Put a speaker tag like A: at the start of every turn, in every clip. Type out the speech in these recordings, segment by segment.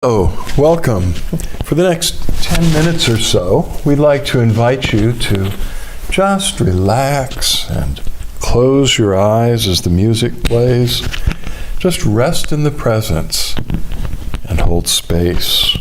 A: Oh, welcome. For the next 10 minutes or so, we'd like to invite you to just relax and close your eyes as the music plays. Just rest in the presence and hold space.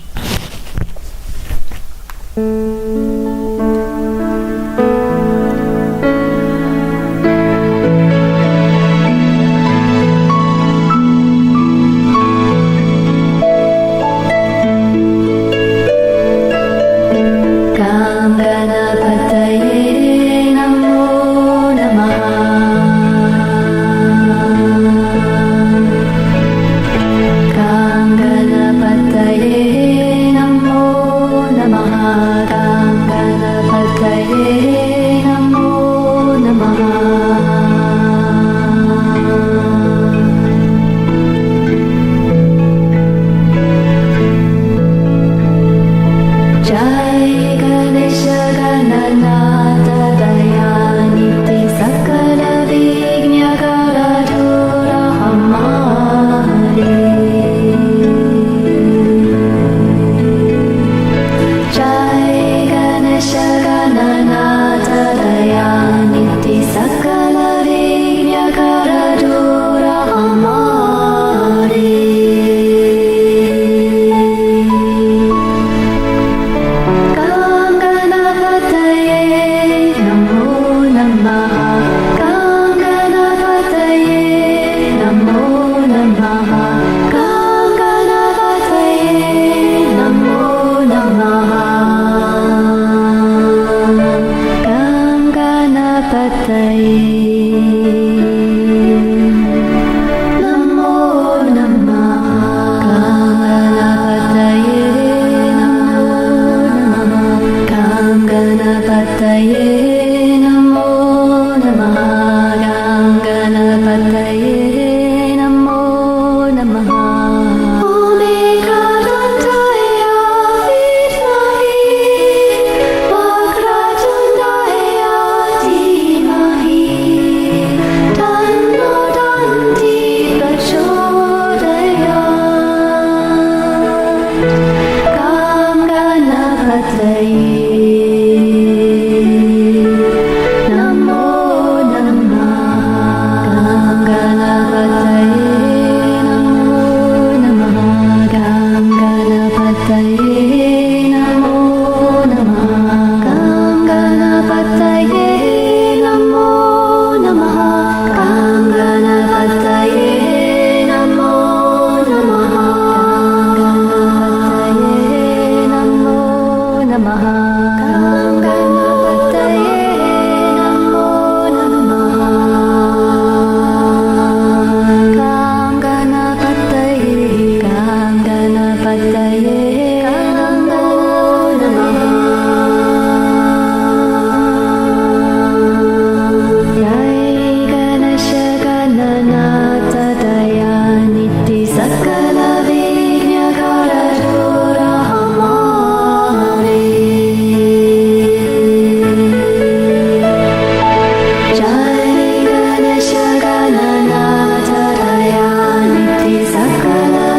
B: Sakala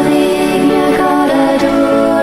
B: Vigna Karadu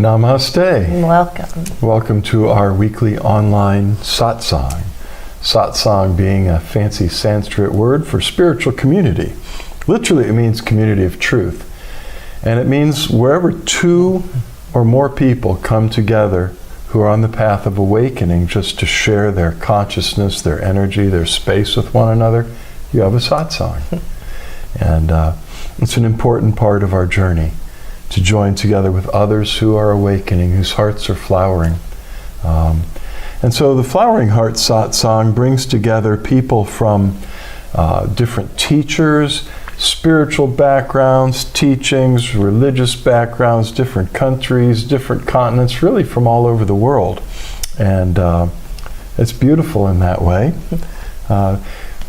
A: Namaste.
B: Welcome.
A: Welcome to our weekly online Satsang. Satsang being a fancy Sanskrit word for spiritual community. Literally, it means community of truth. And it means wherever two or more people come together who are on the path of awakening just to share their consciousness, their energy, their space with one another, you have a Satsang. And it's an important part of our journey to join together with others who are awakening, whose hearts are flowering. And so the Flowering Heart Satsang brings together people from different teachers, spiritual backgrounds, teachings, religious backgrounds, different countries, different continents, really from all over the world. And it's beautiful in that way.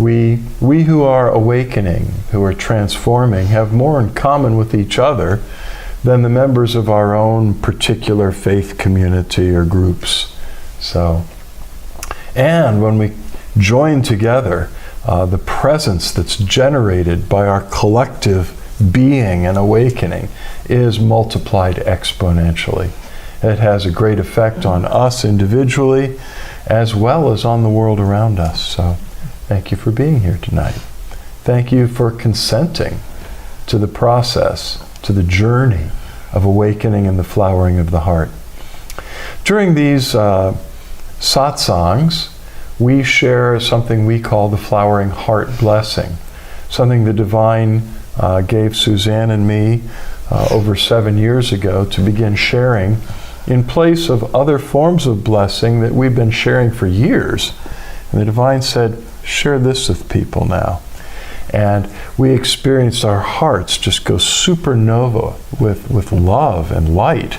A: We who are awakening, who are transforming, have more in common with each other than the members of our own particular faith community or groups. So, and when we join together, the presence that's generated by our collective being and awakening is multiplied exponentially. It has a great effect on us individually as well as on the world around us. So thank you for being here tonight. Thank you for consenting to the process, to the journey of awakening and the flowering of the heart. During these satsangs, we share something we call the Flowering Heart Blessing, something the Divine gave Suzanne and me over 7 years ago to begin sharing in place of other forms of blessing that we've been sharing for years. And the Divine said, share this with people now. And we experienced our hearts just go supernova with love and light,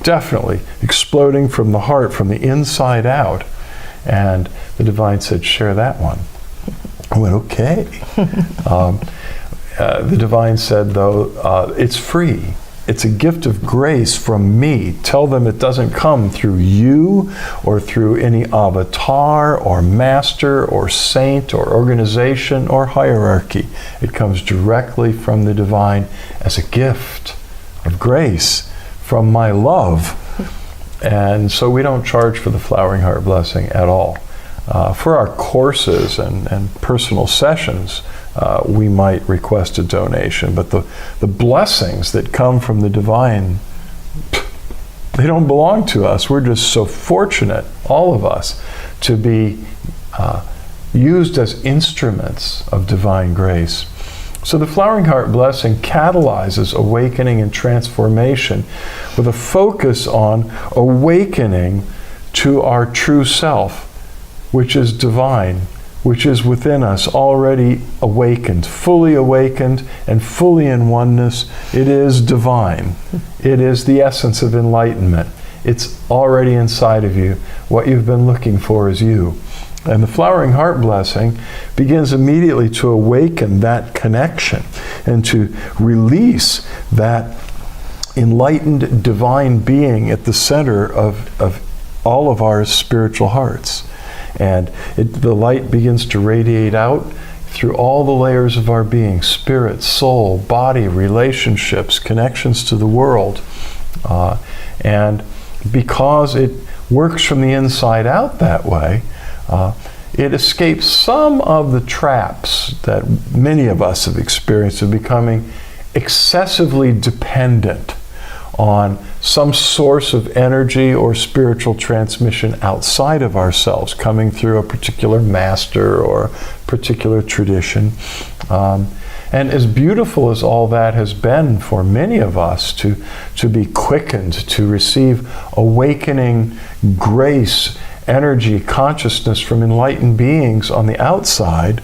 A: definitely exploding from the heart, from the inside out. And the Divine said, share that one. I went, okay. The Divine said, though, it's free. It's a gift of grace from me. Tell them it doesn't come through you or through any avatar or master or saint or organization or hierarchy. It comes directly from the Divine as a gift of grace from my love. And so we don't charge for the Flowering Heart Blessing at all. For our courses and personal sessions, we might request a donation. But the blessings that come from the divine, they don't belong to us. We're just so fortunate, all of us, to be used as instruments of divine grace. So the Flowering Heart Blessing catalyzes awakening and transformation with a focus on awakening to our true self, which is divine, which is within us, already awakened, and fully in oneness. It is divine. It is the essence of enlightenment. It's already inside of you. What you've been looking for is you. And the Flowering Heart Blessing begins immediately to awaken that connection and to release that enlightened divine being at the center of all of our spiritual hearts. And the light begins to radiate out through all the layers of our being: spirit, soul, body, relationships, connections to the world. And because it works from the inside out that way, it escapes some of the traps that many of us have experienced of becoming excessively dependent on some source of energy or spiritual transmission outside of ourselves, coming through a particular master or a particular tradition. And as beautiful as all that has been for many of us to be quickened, to receive awakening grace, energy, consciousness from enlightened beings on the outside,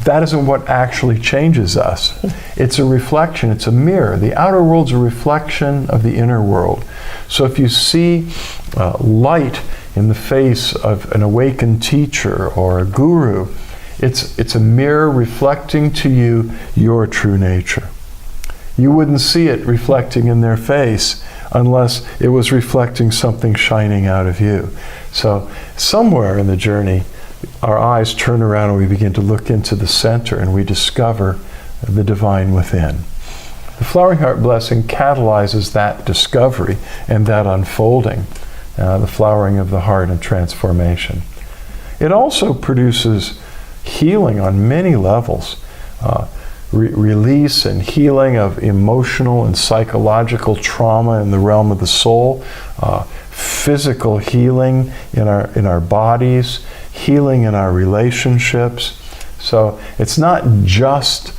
A: that isn't what actually changes us. It's a reflection, it's a mirror. The outer world's a reflection of the inner world. So if you see light in the face of an awakened teacher or a guru, it's a mirror reflecting to you your true nature. You wouldn't see it reflecting in their face unless it was reflecting something shining out of you. So somewhere in the journey, our eyes turn around and we begin to look into the center and we discover the divine within. The Flowering Heart Blessing catalyzes that discovery and that unfolding, the flowering of the heart and transformation. It also produces healing on many levels. Release and healing of emotional and psychological trauma in the realm of the soul, physical healing in our bodies, healing in our relationships. So it's not just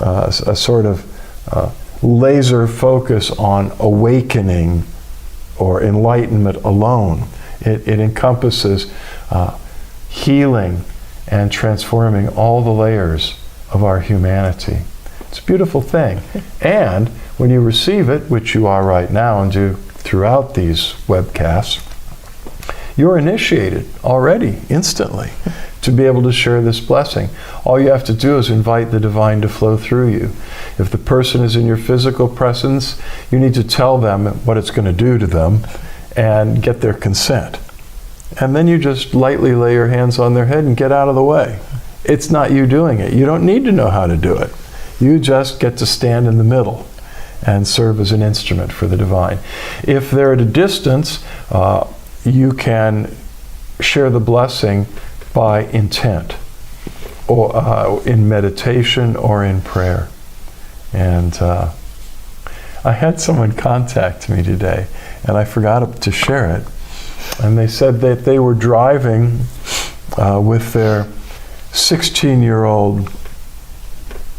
A: a sort of laser focus on awakening or enlightenment alone. It encompasses healing and transforming all the layers of our humanity. It's a beautiful thing. And when you receive it, which you are right now and do throughout these webcasts, you're initiated already, instantly, to be able to share this blessing. All you have to do is invite the divine to flow through you. If the person is in your physical presence, you need to tell them what it's going to do to them and get their consent. And then you just lightly lay your hands on their head and get out of the way. It's not you doing it. You don't need to know how to do it. You just get to stand in the middle and serve as an instrument for the divine. If they're at a distance, you can share the blessing by intent, or in meditation or in prayer. And I had someone contact me today, and I forgot to share it. And they said that they were driving with their 16-year-old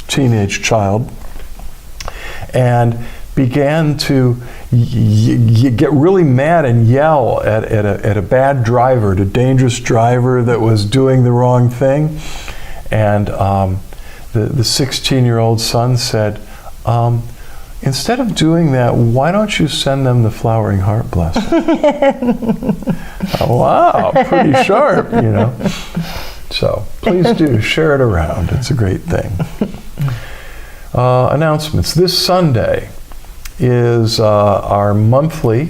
A: teenage child and began to get really mad and yell at a bad driver, at a dangerous driver that was doing the wrong thing. And the 16-year-old son said, instead of doing that, why don't you send them the Flowering Heart Blessing? Wow, pretty sharp, you know. So please do share it around. It's a great thing. Announcements. This Sunday is our monthly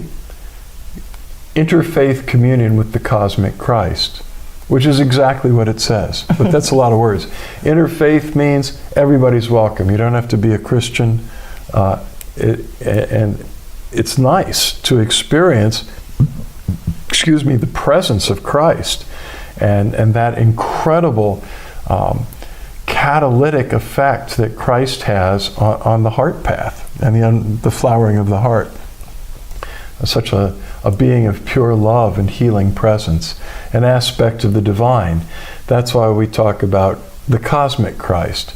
A: interfaith communion with the Cosmic Christ, which is exactly what it says. But that's a lot of words. Interfaith means everybody's welcome. You don't have to be a Christian. And it's nice to experience, the presence of Christ and that incredible catalytic effect that Christ has on the heart path and the flowering of the heart. Such a being of pure love and healing presence, an aspect of the divine. That's why we talk about the cosmic Christ.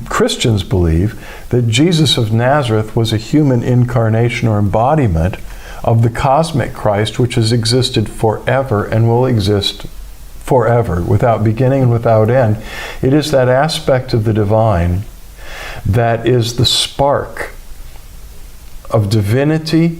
A: Christians believe that Jesus of Nazareth was a human incarnation or embodiment of the cosmic Christ, which has existed forever and will exist forever, without beginning and without end. It is that aspect of the divine that is the spark of divinity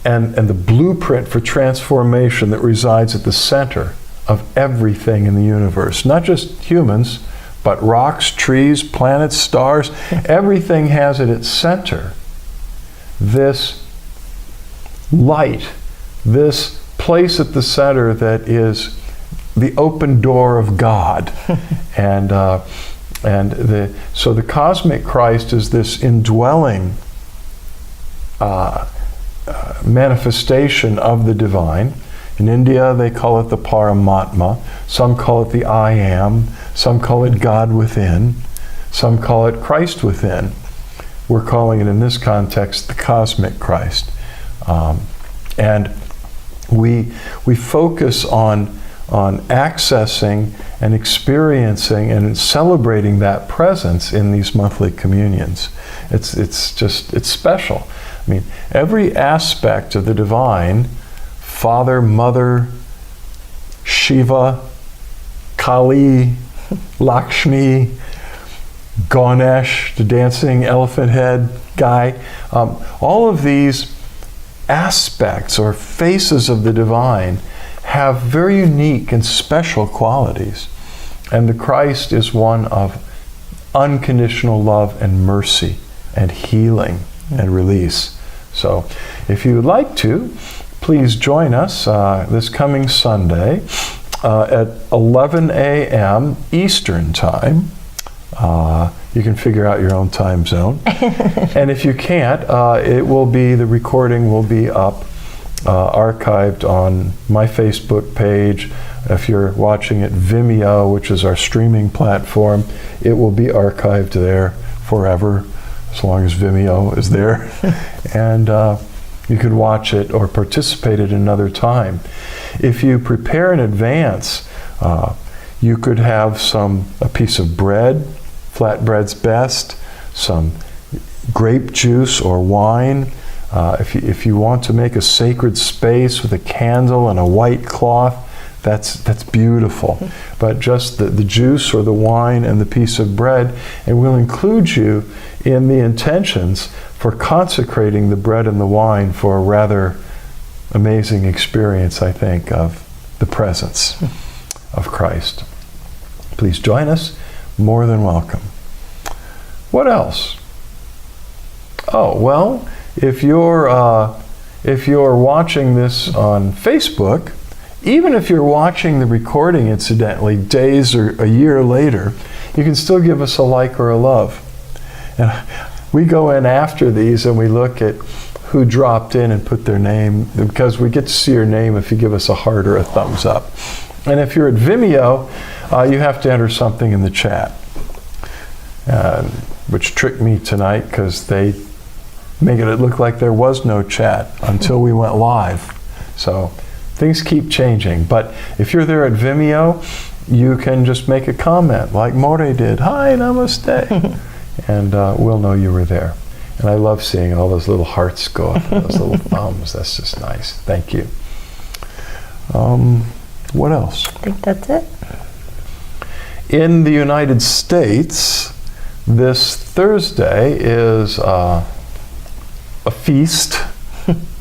A: and the blueprint for transformation that resides at the center of everything in the universe. Not just humans, but rocks, trees, planets, stars. Everything has at its center this light, this place at the center that is the open door of God. So the cosmic Christ is this indwelling manifestation of the divine. In India, they call it the Paramatma. Some call it the I Am. Some call it God within. Some call it Christ within. We're calling it, in this context, the cosmic Christ. And we focus on accessing and experiencing and celebrating that presence in these monthly communions. It's special. I mean, every aspect of the divine, Father, Mother, Shiva, Kali, Lakshmi, Ganesh, the dancing elephant head guy, all of these aspects or faces of the divine have very unique and special qualities. And the Christ is one of unconditional love and mercy and healing and release. So if you would like to, please join us this coming Sunday at 11 a.m. Eastern Time. You can figure out your own time zone. And if you can't, the recording will be up, archived on my Facebook page. If you're watching at Vimeo, which is our streaming platform, it will be archived there forever, as long as Vimeo is there. And you could watch it or participate at another time. If you prepare in advance, you could have a piece of bread, flatbread's best, some grape juice or wine. If you want to make a sacred space with a candle and a white cloth, that's beautiful. But just the juice or the wine and the piece of bread, and we'll include you in the intentions for consecrating the bread and the wine for a rather amazing experience, I think, of the presence of Christ. Please join us. More than welcome. What else? Oh, well, if you're watching this on Facebook, even if you're watching the recording, incidentally, days or a year later, you can still give us a like or a love. And we go in after these and we look at who dropped in and put their name, because we get to see your name if you give us a heart or a thumbs up. And if you're at Vimeo, you have to enter something in the chat, which tricked me tonight because they make it look like there was no chat until we went live. So things keep changing. But if you're there at Vimeo, you can just make a comment like More did. Hi, namaste. And we'll know you were there. And I love seeing all those little hearts go up, and those little thumbs. That's just nice. Thank you. What else?
B: I think that's it.
A: In the United States, this Thursday is a feast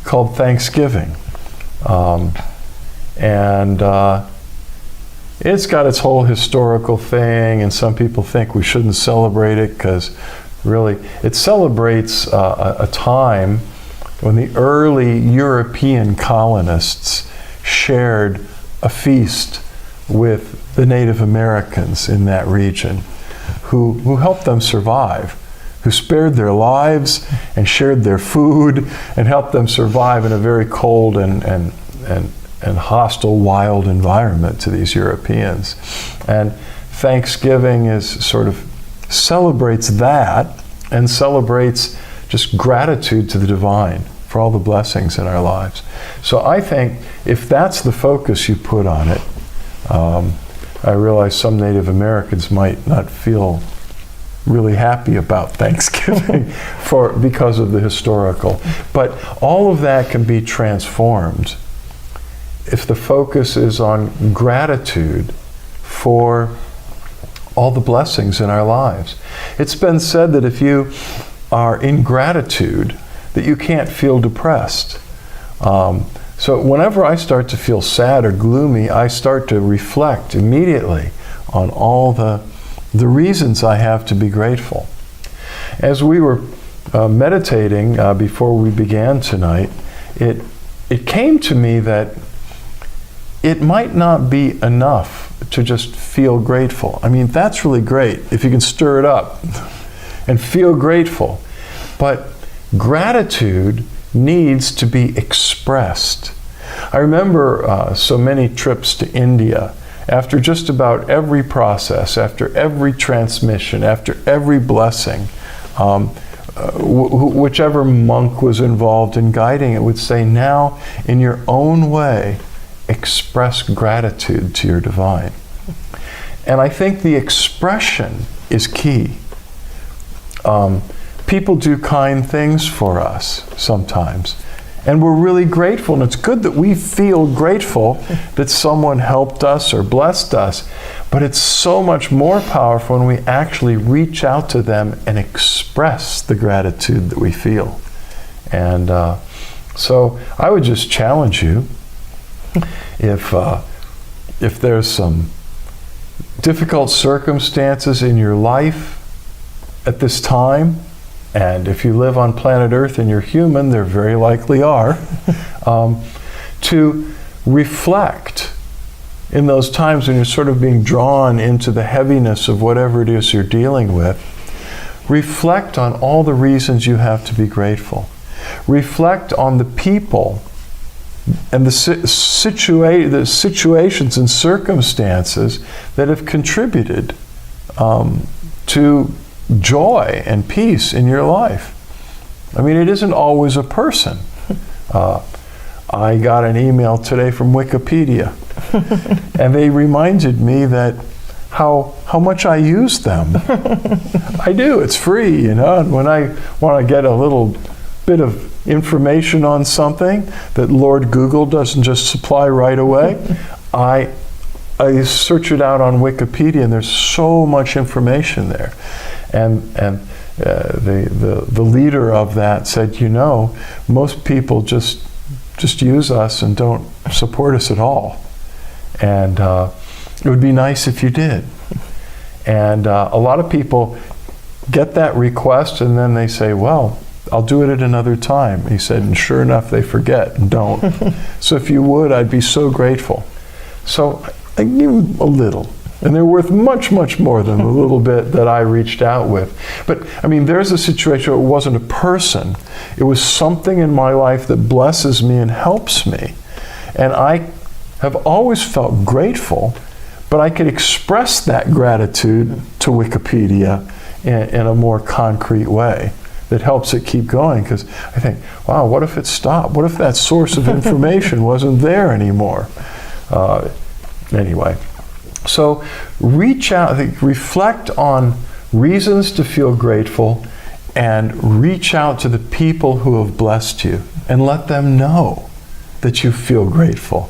A: called Thanksgiving. And it's got its whole historical thing, and some people think we shouldn't celebrate it because really it celebrates a time when the early European colonists shared a feast with the Native Americans in that region who helped them survive, who spared their lives and shared their food and helped them survive in a very cold and hostile, wild environment to these Europeans. And Thanksgiving is sort of celebrates that and celebrates just gratitude to the divine for all the blessings in our lives. So I think if that's the focus you put on it, I realize some Native Americans might not feel really happy about Thanksgiving because of the historical. But all of that can be transformed if the focus is on gratitude for all the blessings in our lives. It's been said that if you are in gratitude, that you can't feel depressed. So whenever I start to feel sad or gloomy, I start to reflect immediately on all the reasons I have to be grateful. As we were meditating before we began tonight, it came to me that it might not be enough to just feel grateful. I mean, that's really great if you can stir it up and feel grateful. But gratitude needs to be expressed. I remember so many trips to India. After just about every process, after every transmission, after every blessing, whichever monk was involved in guiding it would say, now, in your own way, express gratitude to your divine. And I think the expression is key. People do kind things for us sometimes, and we're really grateful, and it's good that we feel grateful that someone helped us or blessed us, but it's so much more powerful when we actually reach out to them and express the gratitude that we feel. And so I would just challenge you, if there's some difficult circumstances in your life at this time, and if you live on planet Earth and you're human, there very likely are, to reflect in those times when you're sort of being drawn into the heaviness of whatever it is you're dealing with. Reflect on all the reasons you have to be grateful. Reflect on the people and the situations and circumstances that have contributed to joy and peace in your life. I mean, it isn't always a person. I got an email today from Wikipedia, and they reminded me that how much I use them. I do, it's free, you know, and when I want to get a little bit of information on something that Lord Google doesn't just supply right away, I search it out on Wikipedia, and there's so much information there. And the leader of that said, you know, most people just use us and don't support us at all. And it would be nice if you did. And a lot of people get that request and then they say, well, I'll do it at another time. He said, and sure enough, they forget and don't. So if you would, I'd be so grateful. So I give them a little. And they're worth much, much more than the little bit that I reached out with. But, I mean, there's a situation where it wasn't a person. It was something in my life that blesses me and helps me. And I have always felt grateful, but I could express that gratitude to Wikipedia in a more concrete way that helps it keep going. Because I think, wow, what if it stopped? What if that source of information wasn't there anymore? Anyway. So reach out, reflect on reasons to feel grateful, and reach out to the people who have blessed you and let them know that you feel grateful.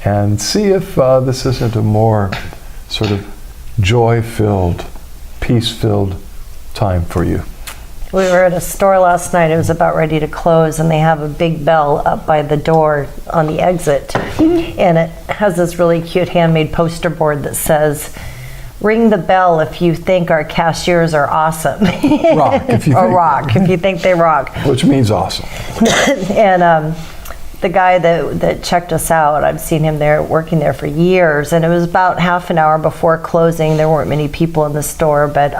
A: And see if this isn't a more sort of joy-filled, peace-filled time for you.
B: We were at a store last night. It was about ready to close, and they have a big bell up by the door on the exit. And it has this really cute handmade poster board that says, ring the bell if you think our cashiers are awesome.
A: Rock, if you think.
B: Rock, if you think they rock.
A: Which means awesome.
B: And the guy that checked us out, I've seen him there, working there for years. And it was about half an hour before closing. There weren't many people in the store, but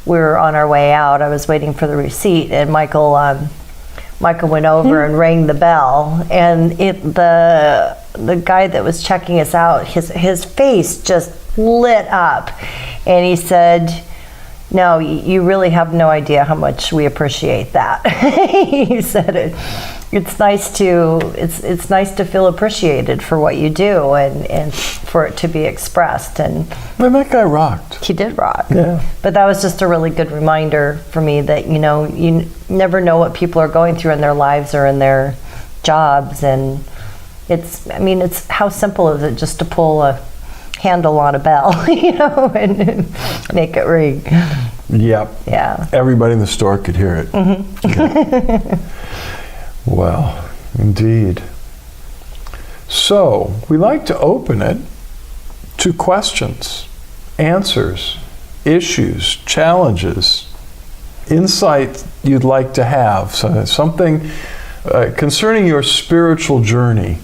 B: we were on our way out. I was waiting for the receipt, and Michael went over and rang the bell, and the guy that was checking us out, his face just lit up. And he said, no, you really have no idea how much we appreciate that. He said it's nice to feel appreciated for what you do and for it to be expressed. And
A: that guy rocked.
B: he did rock.
A: Yeah.
B: But that was just a really good reminder for me that, you never know what people are going through in their lives or in their jobs. And it's how simple is it just to pull a handle on a bell, and make it ring.
A: Yep.
B: Yeah.
A: Everybody in the store could hear it. Yeah. Well, indeed. So, we like to open it to questions, answers, issues, challenges, insight you'd like to have. So something concerning your spiritual journey,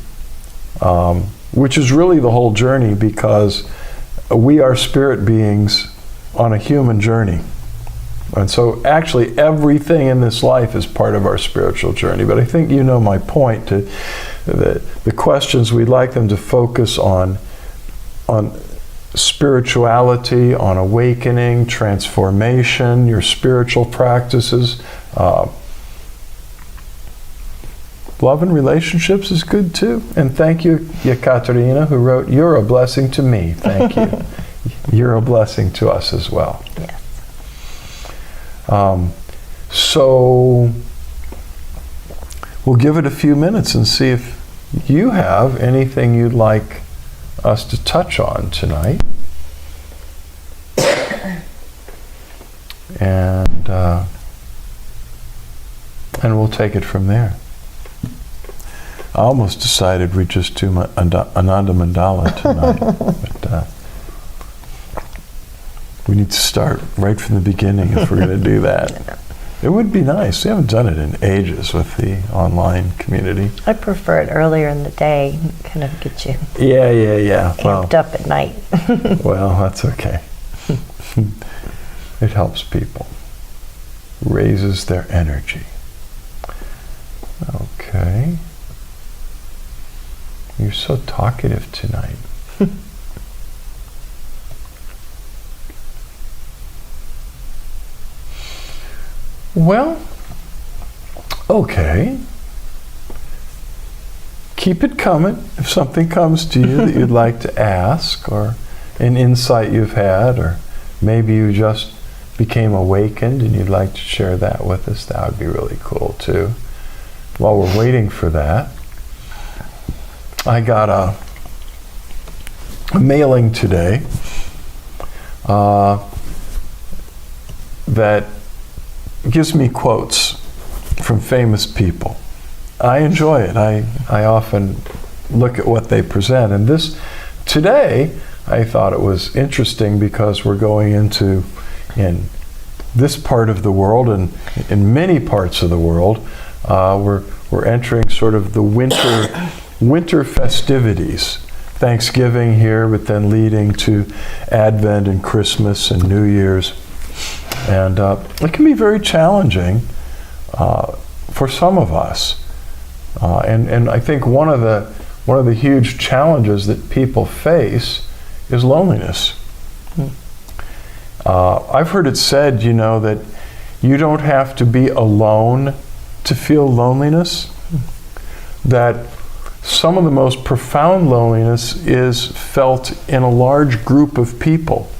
A: which is really the whole journey, because we are spirit beings on a human journey. And so actually everything in this life is part of our spiritual journey. But I think you know my point. The questions, we'd like them to focus on spirituality, on awakening, transformation, your spiritual practices. Love and relationships is good too. And thank you, Yekaterina, who wrote, "You're a blessing to me." Thank you. You're a blessing to us as well.
B: Yes.
A: So we'll give it a few minutes and see if you have anything you'd like us to touch on tonight. And we'll take it from there. I almost decided we'd just do Ananda Mandala tonight, but we need to start right from the beginning if we're going to do that. It would be nice. We haven't done it in ages with the online community.
B: I prefer it earlier in the day, kind of get you
A: Yeah.
B: amped up at night.
A: Well, that's okay. It helps people. Raises their energy. Okay. You're so talkative tonight. Well, okay. Keep it coming. If something comes to you that you'd like to ask, or an insight you've had, or maybe you just became awakened and you'd like to share that with us, that would be really cool too. While we're waiting for that, I got a mailing today that gives me quotes from famous people. I enjoy it. I often look at what they present. And this, today, I thought it was interesting because we're going into, in this part of the world and in many parts of the world, we're entering sort of the winter festivities. Thanksgiving here, but then leading to Advent and Christmas and New Year's. And it can be very challenging for some of us. And I think one of the huge challenges that people face is loneliness. I've heard it said, that you don't have to be alone to feel loneliness. That some of the most profound loneliness is felt in a large group of people.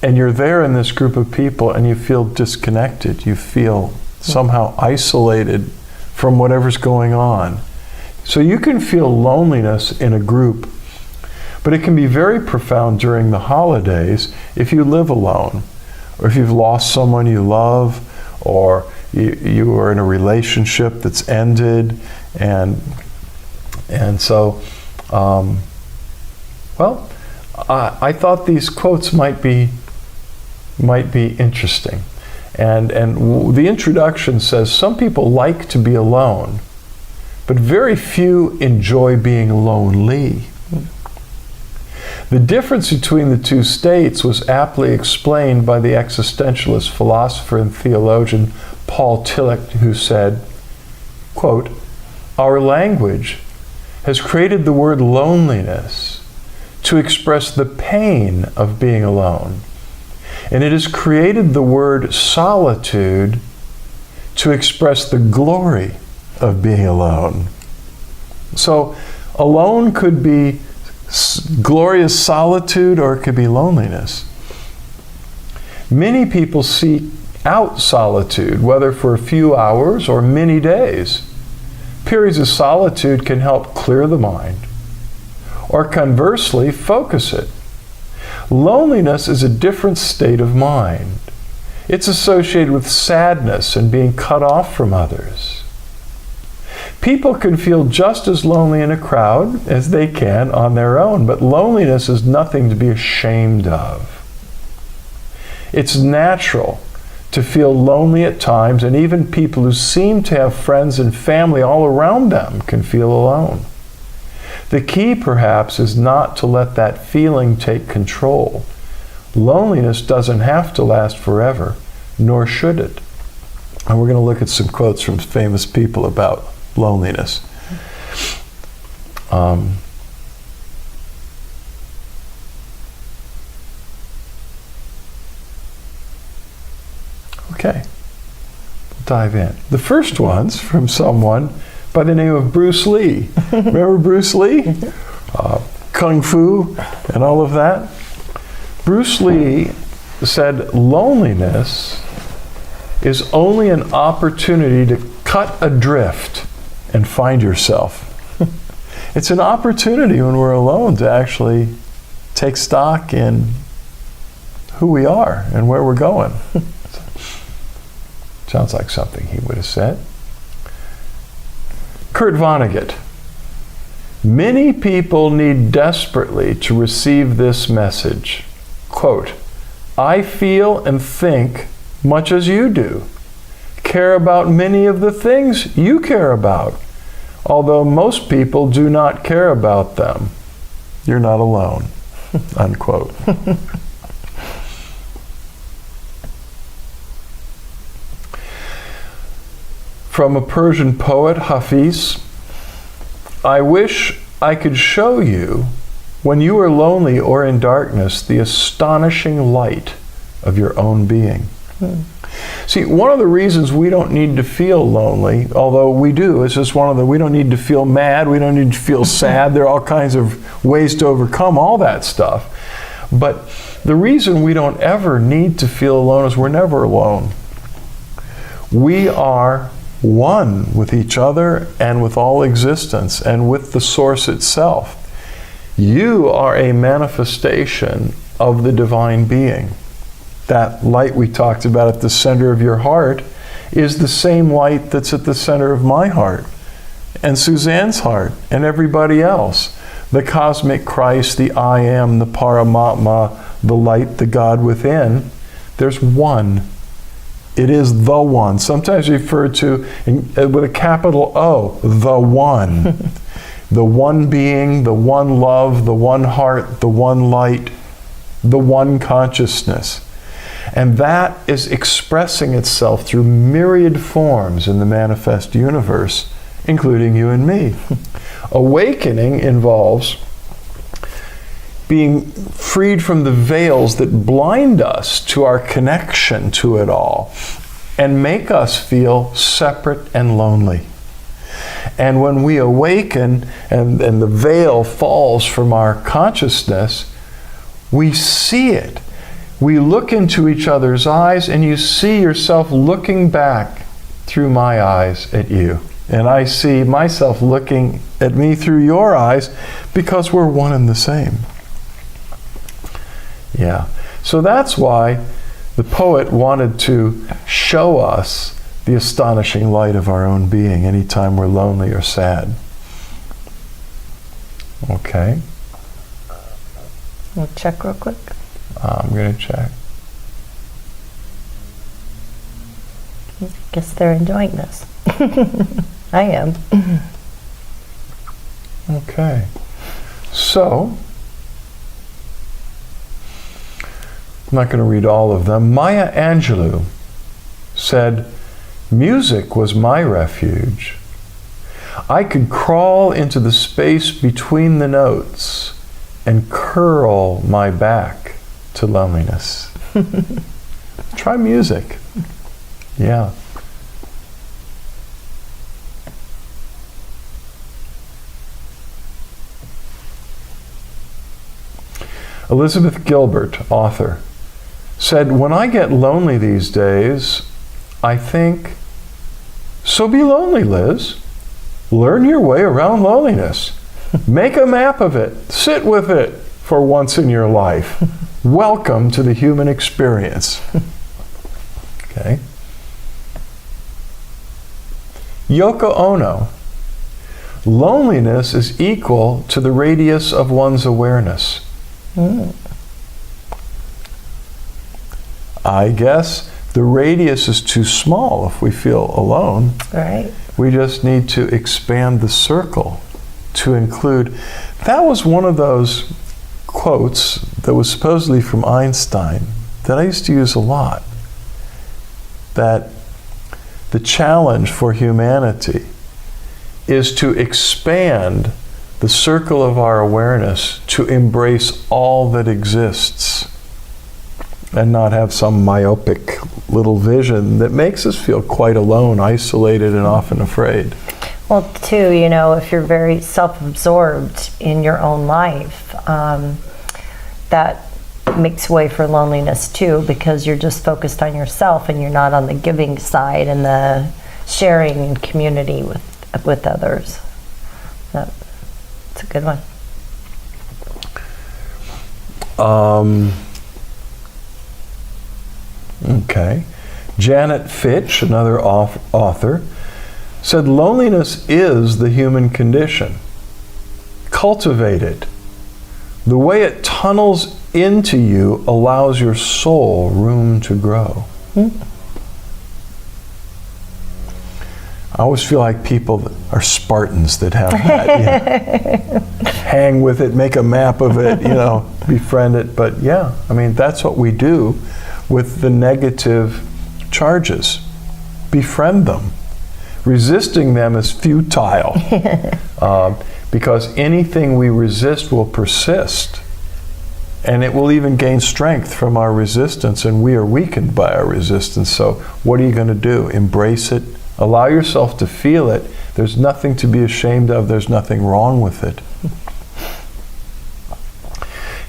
A: And you're there in this group of people and you feel disconnected. You feel somehow isolated from whatever's going on. So you can feel loneliness in a group, but it can be very profound during the holidays if you live alone, or if you've lost someone you love, or you are in a relationship that's ended, and so, I thought these quotes might be interesting. And the introduction says, some people like to be alone, but very few enjoy being lonely. The difference between the two states was aptly explained by the existentialist philosopher and theologian Paul Tillich, who said, quote, "Our language has created the word loneliness to express the pain of being alone. And it has created the word solitude to express the glory of being alone. So alone could be glorious solitude, or it could be loneliness. Many people seek out solitude, whether for a few hours or many days. Periods of solitude can help clear the mind, or conversely, focus it. Loneliness is a different state of mind. It's associated with sadness and being cut off from others. People can feel just as lonely in a crowd as they can on their own, but loneliness is nothing to be ashamed of. It's natural to feel lonely at times, and even people who seem to have friends and family all around them can feel alone. The key, perhaps, is not to let that feeling take control. Loneliness doesn't have to last forever, nor should it. And we're going to look at some quotes from famous people about loneliness. Okay, dive in. The first one's from someone by the name of Bruce Lee. Remember Bruce Lee? Kung Fu and all of that. Bruce Lee said loneliness is only an opportunity to cut adrift and find yourself. It's an opportunity when we're alone to actually take stock in who we are and where we're going. Sounds like something he would have said. Kurt Vonnegut. Many people need desperately to receive this message. Quote, I feel and think much as you do. Care about many of the things you care about, although most people do not care about them. You're not alone. Unquote. From a Persian poet, Hafiz, I wish I could show you, when you are lonely or in darkness, the astonishing light of your own being. See, one of the reasons we don't need to feel lonely, although we do, it's just we don't need to feel mad, we don't need to feel sad, there are all kinds of ways to overcome all that stuff. But the reason we don't ever need to feel alone is we're never alone. We are one with each other and with all existence and with the source itself. You are a manifestation of the divine being. That light we talked about at the center of your heart is the same light that's at the center of my heart and Suzanne's heart and everybody else. The cosmic Christ, the I am, the Paramatma, the light, the God within. There's one. It is the one, sometimes referred to with a capital O, the one. The one being, the one love, the one heart, the one light, the one consciousness. And that is expressing itself through myriad forms in the manifest universe, including you and me. Awakening involves being freed from the veils that blind us to our connection to it all and make us feel separate and lonely. And when we awaken and the veil falls from our consciousness, we see it. We look into each other's eyes, and you see yourself looking back through my eyes at you. And I see myself looking at me through your eyes, because we're one and the same. Yeah. So that's why the poet wanted to show us the astonishing light of our own being anytime we're lonely or sad. Okay.
B: We'll check real quick.
A: I'm going to check.
B: Guess they're enjoying this. I am.
A: Okay. So, I'm not going to read all of them. Maya Angelou said, music was my refuge. I could crawl into the space between the notes and curl my back to loneliness. Try music. Yeah. Elizabeth Gilbert, author, said, "When I get lonely these days, I think, so be lonely, Liz. Learn your way around loneliness. Make a map of it. Sit with it for once in your life. Welcome to the human experience." Okay. Yoko Ono, loneliness is equal to the radius of one's awareness. I guess the radius is too small if we feel alone.
B: Right.
A: We just need to expand the circle to include. That was one of those quotes that was supposedly from Einstein that I used to use a lot. That the challenge for humanity is to expand the circle of our awareness to embrace all that exists and not have some myopic little vision that makes us feel quite alone, isolated, and often afraid.
B: Well, too, if you're very self-absorbed in your own life, that makes way for loneliness too, because you're just focused on yourself and you're not on the giving side and the sharing and community with others. That's a good one.
A: Okay. Janet Fitch, another author, said, "Loneliness is the human condition. Cultivate it. The way it tunnels into you allows your soul room to grow." I always feel like people are Spartans that have that. Yeah. Hang with it, make a map of it, befriend it. But yeah, that's what we do with the negative charges. Befriend them. Resisting them is futile. Because anything we resist will persist. And it will even gain strength from our resistance, and we are weakened by our resistance. So what are you going to do? Embrace it. Allow yourself to feel it. There's nothing to be ashamed of. There's nothing wrong with it.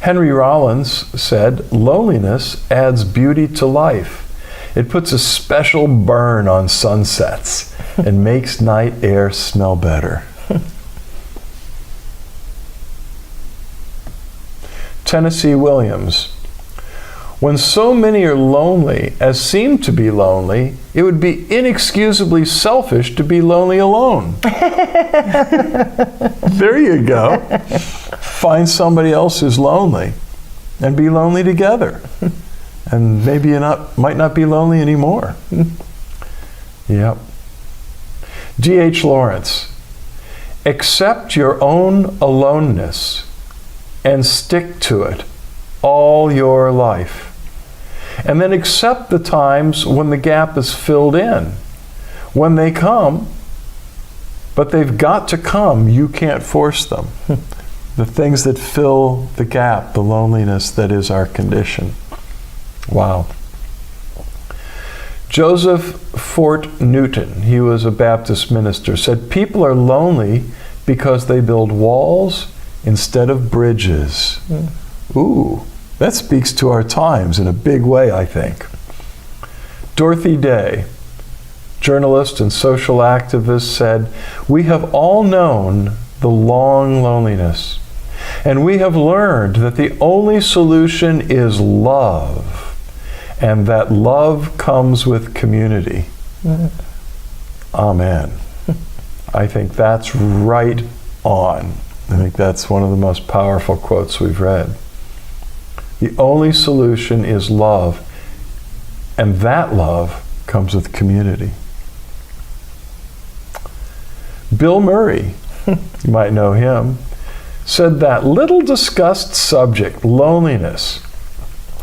A: Henry Rollins said, "Loneliness adds beauty to life. It puts a special burn on sunsets and makes night air smell better." Tennessee Williams, "When so many are lonely as seem to be lonely, it would be inexcusably selfish to be lonely alone." There you go. Find somebody else who's lonely and be lonely together. And maybe you might not be lonely anymore. Yep. D.H. Lawrence, "Accept your own aloneness and stick to it all your life. And then accept the times when the gap is filled in. When they come, but they've got to come, you can't force them." The things that fill the gap, the loneliness that is our condition. Wow. Joseph Fort Newton, he was a Baptist minister, said, "People are lonely because they build walls instead of bridges." Ooh, that speaks to our times in a big way, I think. Dorothy Day, journalist and social activist, said, "We have all known the long loneliness, and we have learned that the only solution is love, and that love comes with community." Amen. I think that's right on. I think that's one of the most powerful quotes we've read. The only solution is love, and that love comes with community. Bill Murray, you might know him, said that little discussed subject, loneliness,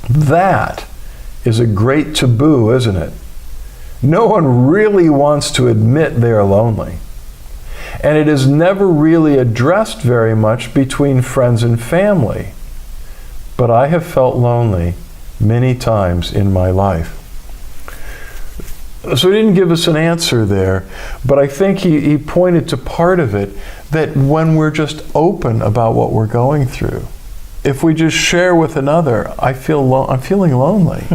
A: that is a great taboo, isn't it? No one really wants to admit they're lonely. And it is never really addressed very much between friends and family. But I have felt lonely many times in my life. So he didn't give us an answer there, but I think he pointed to part of it, that when we're just open about what we're going through, if we just share with another, I'm feeling lonely.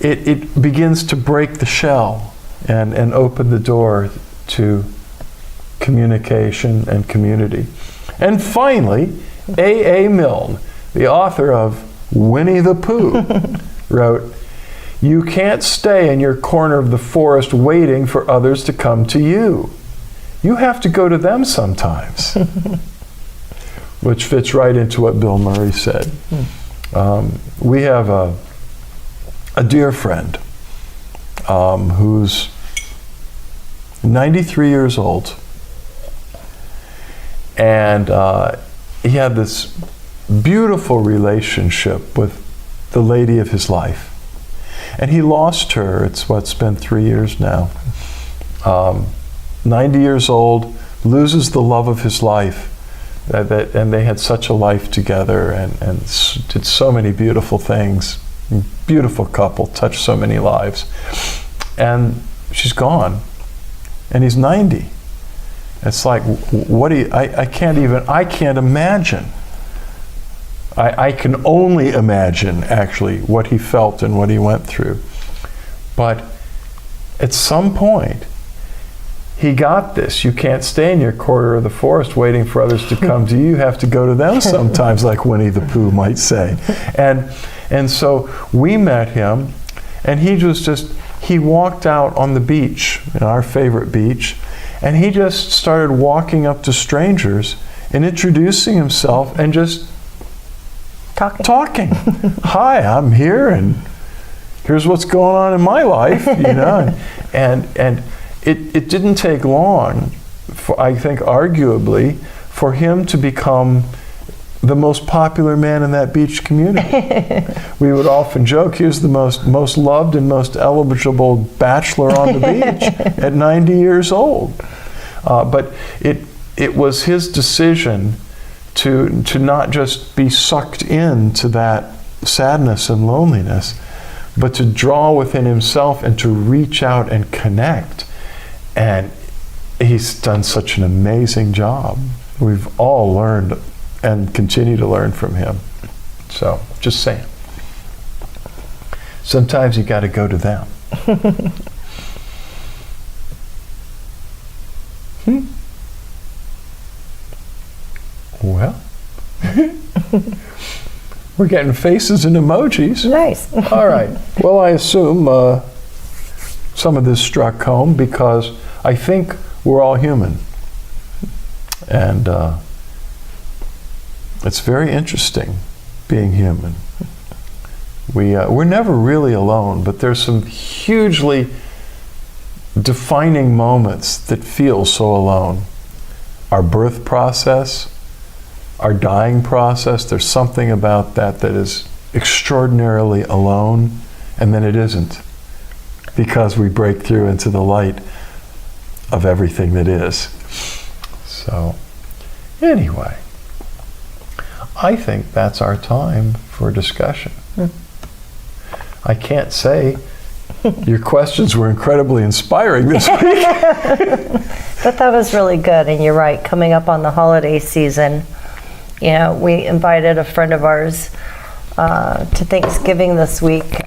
A: It begins to break the shell and open the door to communication and community. And finally, A.A. Milne, the author of Winnie the Pooh, wrote, "You can't stay in your corner of the forest waiting for others to come to you. You have to go to them sometimes." Which fits right into what Bill Murray said. We have a dear friend who's 93 years old, and he had this beautiful relationship with the lady of his life. And he lost her, it's been 3 years now. 90 years old, loses the love of his life. And they had such a life together and did so many beautiful things. Beautiful couple, touched so many lives. And she's gone. And he's 90. It's like, I can't imagine. I can only imagine, actually, what he felt and what he went through. But at some point, he got this. You can't stay in your corner of the forest waiting for others to come to you. You have to go to them sometimes, like Winnie the Pooh might say. And so we met him, and he walked out on the beach, our favorite beach, and he just started walking up to strangers and introducing himself and just talking. "Hi, I'm here, and here's what's going on in my life," And it didn't take long, I think, arguably, for him to become the most popular man in that beach community. We would often joke he was the most loved and most eligible bachelor on the beach at 90 years old. But it was his decision to not just be sucked into that sadness and loneliness, but to draw within himself and to reach out and connect. And he's done such an amazing job. We've all learned and continue to learn from him. So, just saying. Sometimes you got to go to them. Well, we're getting faces and emojis.
B: Nice.
A: All right. Well, I assume some of this struck home because I think we're all human. And it's very interesting being human. We're never really alone, but there's some hugely defining moments that feel so alone. Our birth process, our dying process, there's something about that is extraordinarily alone, and then it isn't, because we break through into the light of everything that is. So, anyway, I think that's our time for discussion. I can't say your questions were incredibly inspiring this week.
B: But that was really good, and you're right, coming up on the holiday season, we invited a friend of ours to Thanksgiving this week.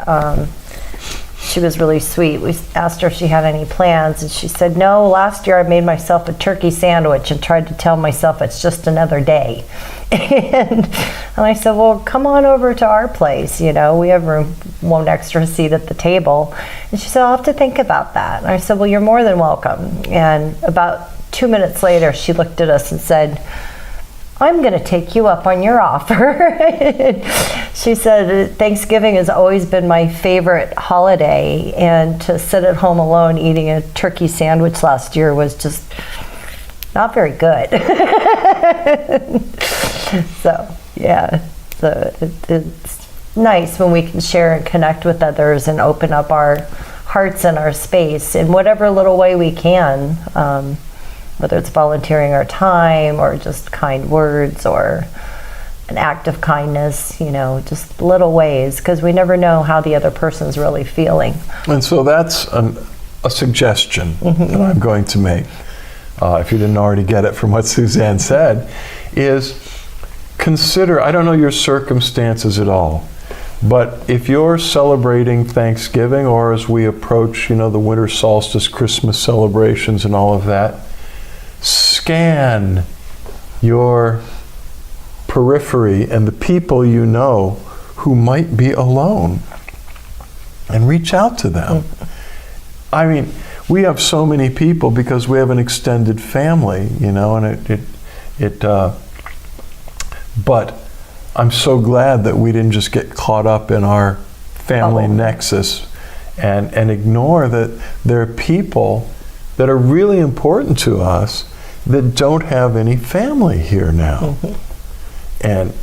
B: She was really sweet. We asked her if she had any plans, and she said, "No, last year I made myself a turkey sandwich and tried to tell myself it's just another day." And I said, "Well, come on over to our place. We have room, one extra seat at the table." And she said, "I'll have to think about that." And I said, "Well, you're more than welcome." And about 2 minutes later, she looked at us and said, "I'm going to take you up on your offer." She said, "Thanksgiving has always been my favorite holiday, and to sit at home alone eating a turkey sandwich last year was just not very good." So, yeah, it's nice when we can share and connect with others and open up our hearts and our space in whatever little way we can. whether it's volunteering our time or just kind words or an act of kindness, just little ways, because we never know how the other person's really feeling.
A: And so that's a suggestion that I'm going to make, if you didn't already get it from what Suzanne said, is consider, I don't know your circumstances at all, but if you're celebrating Thanksgiving, or as we approach, the winter solstice, Christmas celebrations and all of that, scan your periphery and the people you know who might be alone and reach out to them. I mean, we have so many people because we have an extended family, and but I'm so glad that we didn't just get caught up in our family nexus and ignore that there are people that are really important to us that don't have any family here now. And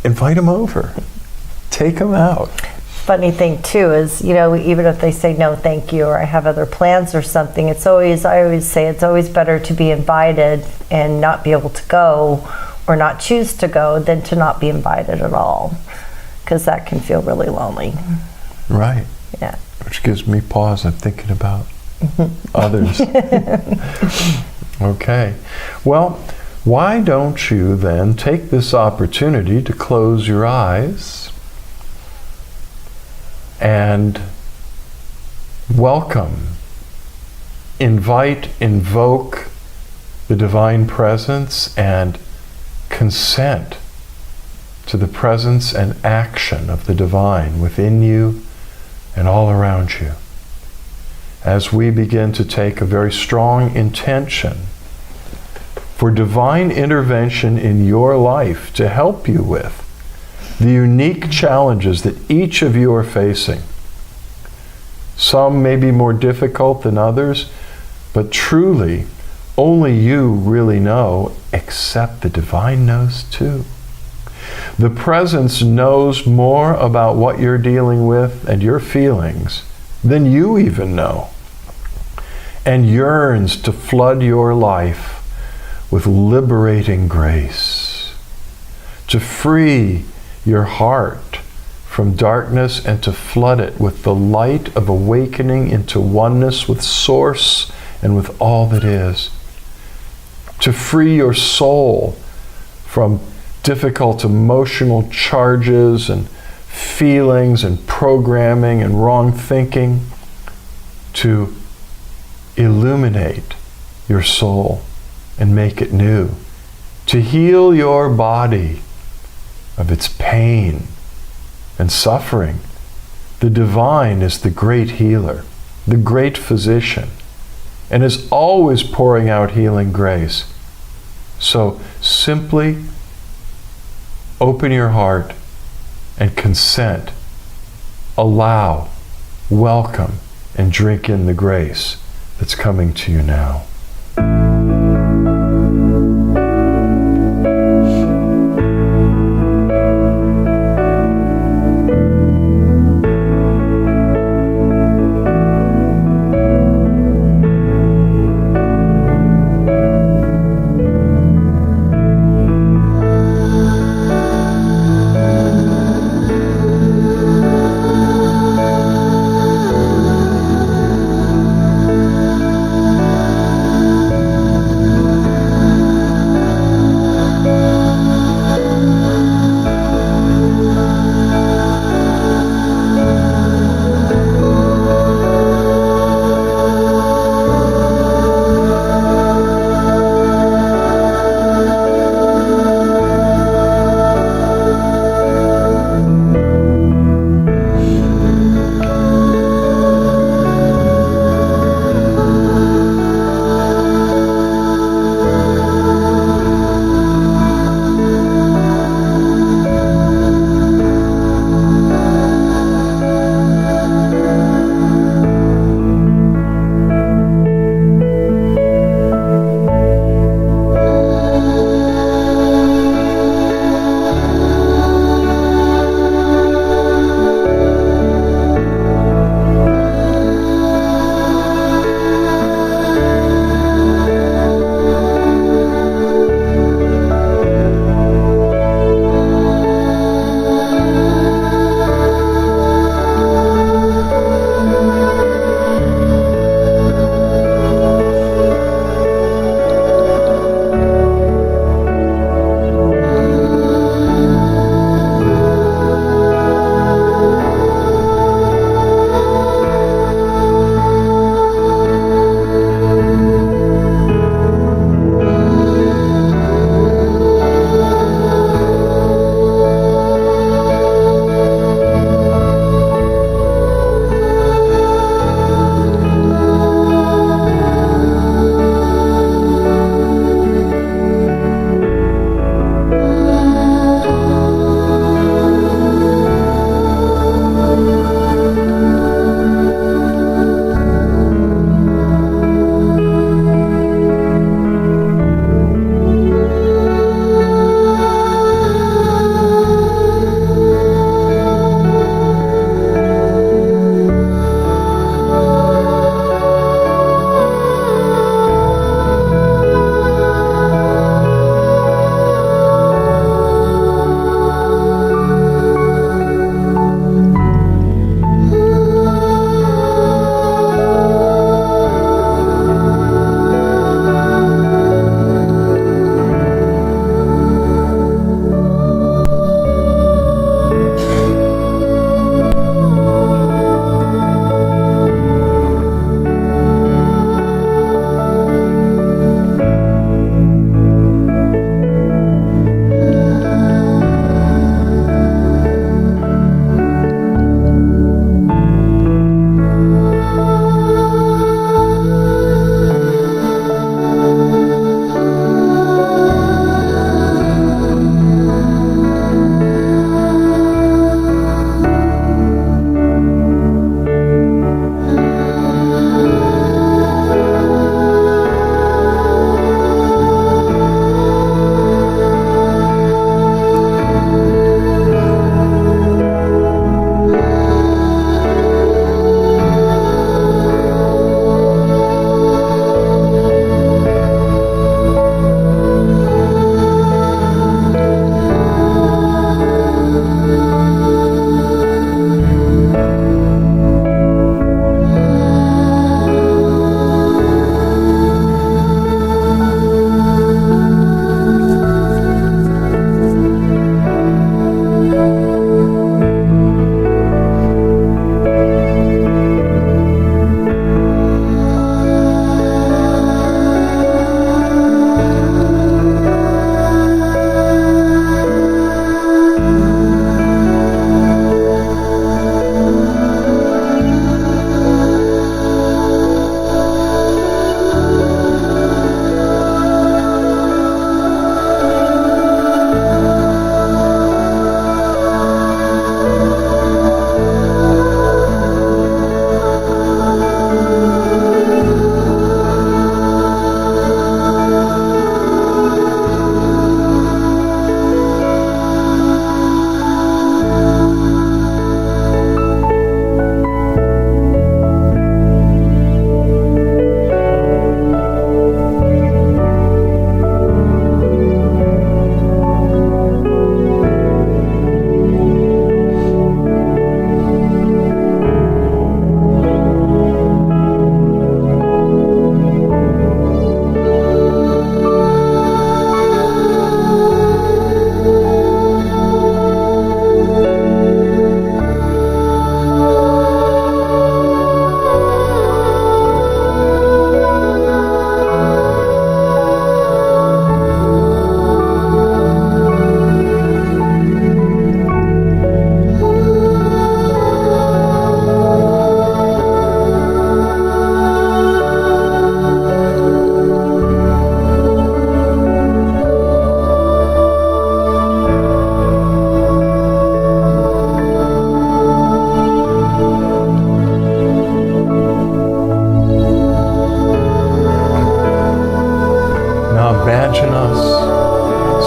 A: invite them over. Take them out.
B: Funny thing too is, even if they say no thank you, or I have other plans or something, I always say it's always better to be invited and not be able to go, or not choose to go, than to not be invited at all, because that can feel really lonely.
A: Right.
B: Yeah.
A: Which gives me pause. I'm thinking about others. Okay. Well, why don't you then take this opportunity to close your eyes and welcome, invite, invoke the divine presence and consent to the presence and action of the divine within you and all around you, as we begin to take a very strong intention for divine intervention in your life to help you with the unique challenges that each of you are facing. Some may be more difficult than others, but truly, only you really know, except the divine knows too. The presence knows more about what you're dealing with and your feelings than you even know, and yearns to flood your life with liberating grace, to free your heart from darkness and to flood it with the light of awakening into oneness with Source and with all that is, to free your soul from difficult emotional charges and feelings and programming and wrong thinking, to illuminate your soul and make it new, to heal your body of its pain and suffering. The divine is the great healer, the great physician, and is always pouring out healing grace. So simply open your heart and consent. Allow, welcome, and drink in the grace that's coming to you now.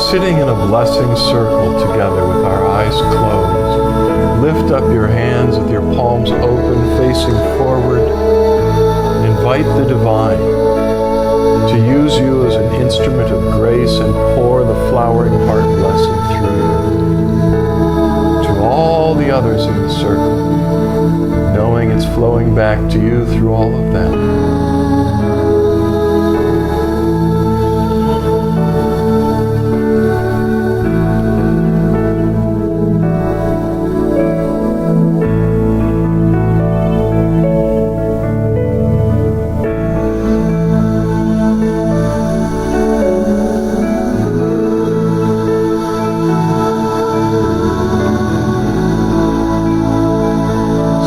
A: sitting in a blessing circle together with our eyes closed, lift up your hands with your palms open, facing forward, and invite the divine to use you as an instrument of grace and pour the flowering heart blessing through you to all the others in the circle, knowing it's flowing back to you through all of them.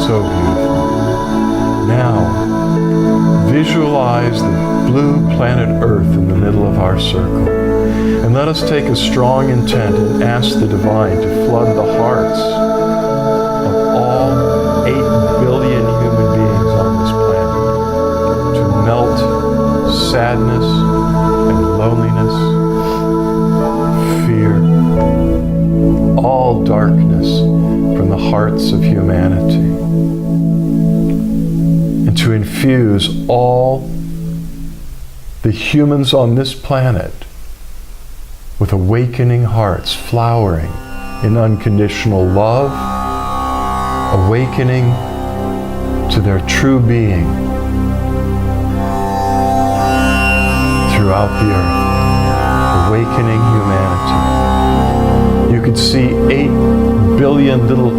A: So beautiful. Now, visualize the blue planet Earth in the middle of our circle. And let us take a strong intent and ask the divine to flood the hearts of all 8 billion human beings on this planet, to melt sadness and loneliness, fear, all darkness from the hearts of humanity, and to infuse all the humans on this planet with awakening hearts, flowering in unconditional love, awakening to their true being throughout the earth, awakening humanity. You could see 8 billion little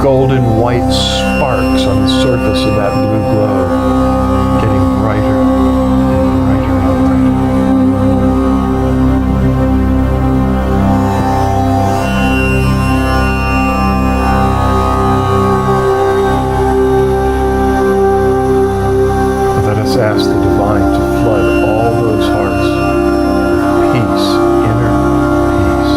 A: golden white sparks on the surface of that blue globe, getting brighter and brighter and brighter. Let us ask the divine to flood all those hearts with peace, inner peace.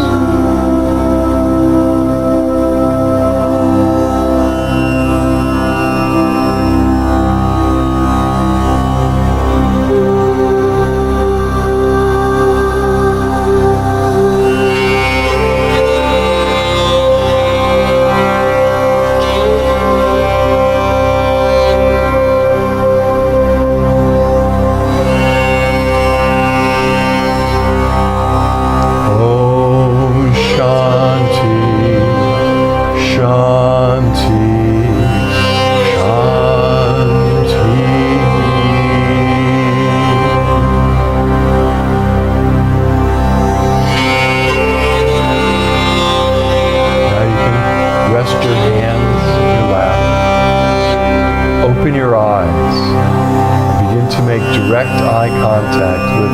A: Direct eye contact with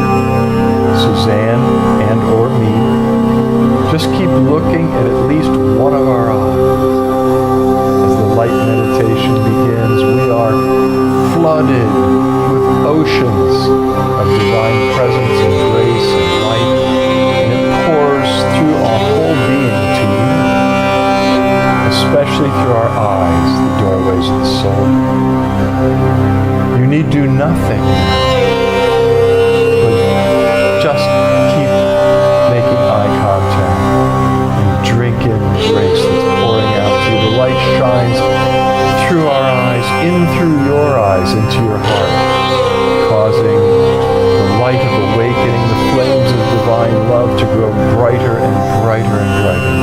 A: Suzanne and or me. Just keep looking at least one of our eyes. As the light meditation begins, we are flooded with oceans of divine presence and grace and light, and it pours through our whole being to you, especially through our eyes, the doorways of the soul. You need do nothing, but just keep making eye contact and drink in the grace that's pouring out to you. The light shines through our eyes, in through your eyes, into your heart, causing the light of awakening, the flames of divine love to grow brighter and brighter and brighter.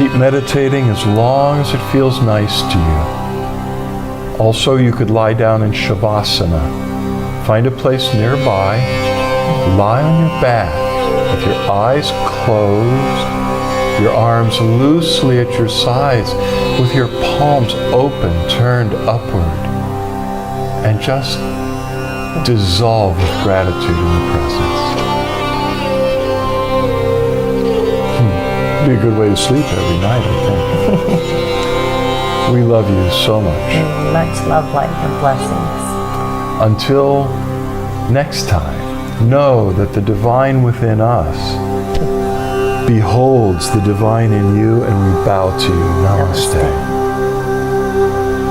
A: keep meditating as long as it feels nice to you. Also, you could lie down in Shavasana. Find a place nearby. Lie on your back with your eyes closed, your arms loosely at your sides, with your palms open, turned upward, and just dissolve with gratitude in the presence. Be a good way to sleep every night, I think. We love you so much.
B: Much love, light, and blessings.
A: Until next time, know that the divine within us beholds the divine in you, and we bow to you. Namaste.